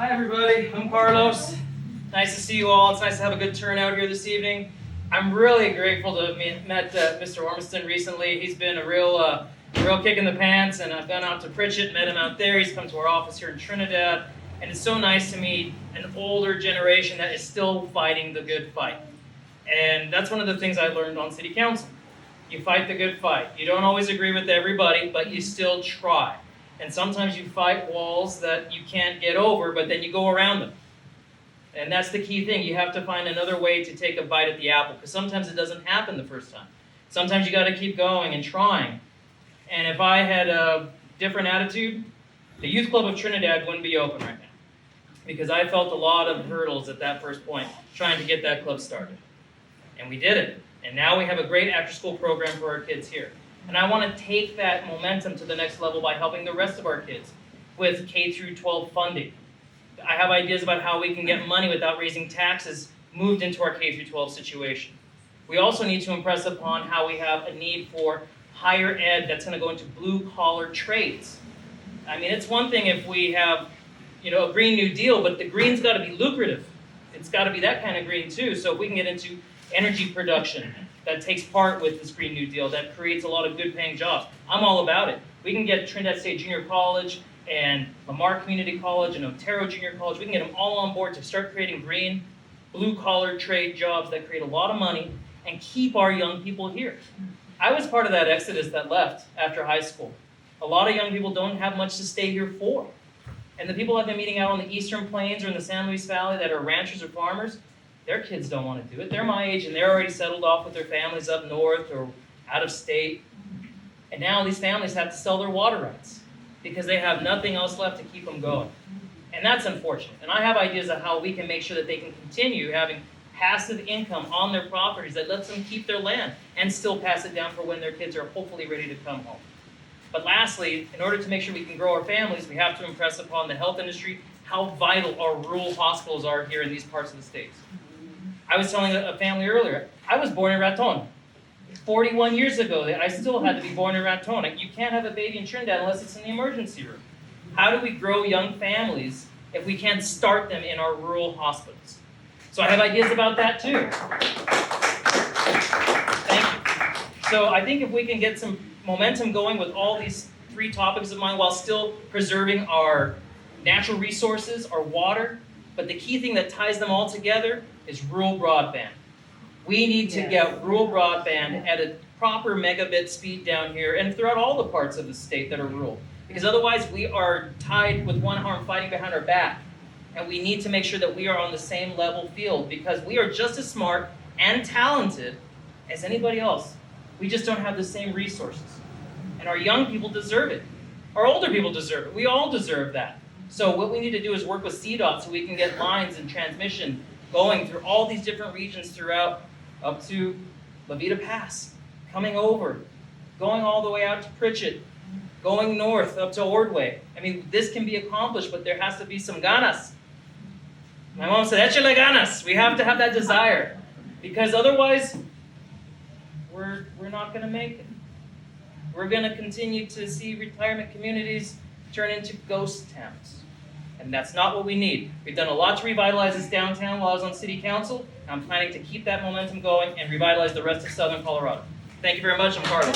Hi everybody, I'm Carlos. Nice to see you all. It's nice to have a good turnout here this evening. I'm really grateful to have met Mr. Ormiston recently. He's been a real kick in the pants, and I've gone out to Pritchett, met him out there. He's come to our office here in Trinidad, and it's so nice to meet an older generation that is still fighting the good fight. And that's one of the things I learned on City Council. You fight the good fight. You don't always agree with everybody, but you still try. And sometimes you fight walls that you can't get over, but then you go around them. And that's the key thing. You have to find another way to take a bite at the apple, because sometimes it doesn't happen the first time. Sometimes you got to keep going and trying. And if I had a different attitude, the Youth Club of Trinidad wouldn't be open right now, because I felt a lot of hurdles at that first point trying to get that club started. And we did it. And now we have a great after-school program for our kids here. And I want to take that momentum to the next level by helping the rest of our kids with K through 12 funding. I have ideas about how we can get money without raising taxes moved into our K through 12 situation. We also need to impress upon how we have a need for higher ed that's going to go into blue-collar trades. I mean, it's one thing if we have, a Green New Deal, but the green's got to be lucrative. It's got to be that kind of green too. So if we can get into energy production that takes part with this Green New Deal, that creates a lot of good paying jobs, I'm all about it. We can get Trinidad State Junior College and Lamar Community College and Otero Junior College, we can get them all on board to start creating green, blue-collar trade jobs that create a lot of money and keep our young people here. I was part of that exodus that left after high school. A lot of young people don't have much to stay here for. And the people I've been meeting out on the Eastern Plains or in the San Luis Valley that are ranchers or farmers, their kids don't want to do it. They're my age and they're already settled off with their families up north or out of state. And now these families have to sell their water rights because they have nothing else left to keep them going. And that's unfortunate. And I have ideas of how we can make sure that they can continue having passive income on their properties that lets them keep their land and still pass it down for when their kids are hopefully ready to come home. But lastly, in order to make sure we can grow our families, we have to impress upon the health industry how vital our rural hospitals are here in these parts of the states. I was telling a family earlier, I was born in Raton. 41 years ago, I still had to be born in Raton. You can't have a baby in Trinidad unless it's in the emergency room. How do we grow young families if we can't start them in our rural hospitals? So I have ideas about that too. Thank you. So I think if we can get some momentum going with all these three topics of mine while still preserving our natural resources, our water, but the key thing that ties them all together is rural broadband. We need to get rural broadband at a proper megabit speed down here and throughout all the parts of the state that are rural. Because otherwise we are tied with one arm fighting behind our back. And we need to make sure that we are on the same level field because we are just as smart and talented as anybody else. We just don't have the same resources. And our young people deserve it. Our older people deserve it. We all deserve that. So what we need to do is work with CDOT so we can get lines and transmission going through all these different regions throughout up to La Vida Pass, coming over, going all the way out to Pritchett, going north up to Ordway. I mean, this can be accomplished, but there has to be some ganas. My mom said, échale ganas. We have to have that desire because otherwise we're not going to make it. We're going to continue to see retirement communities turn into ghost towns. And that's not what we need. We've done a lot to revitalize this downtown while I was on City Council. I'm planning to keep that momentum going and revitalize the rest of Southern Colorado. Thank you very much. I'm Carlos.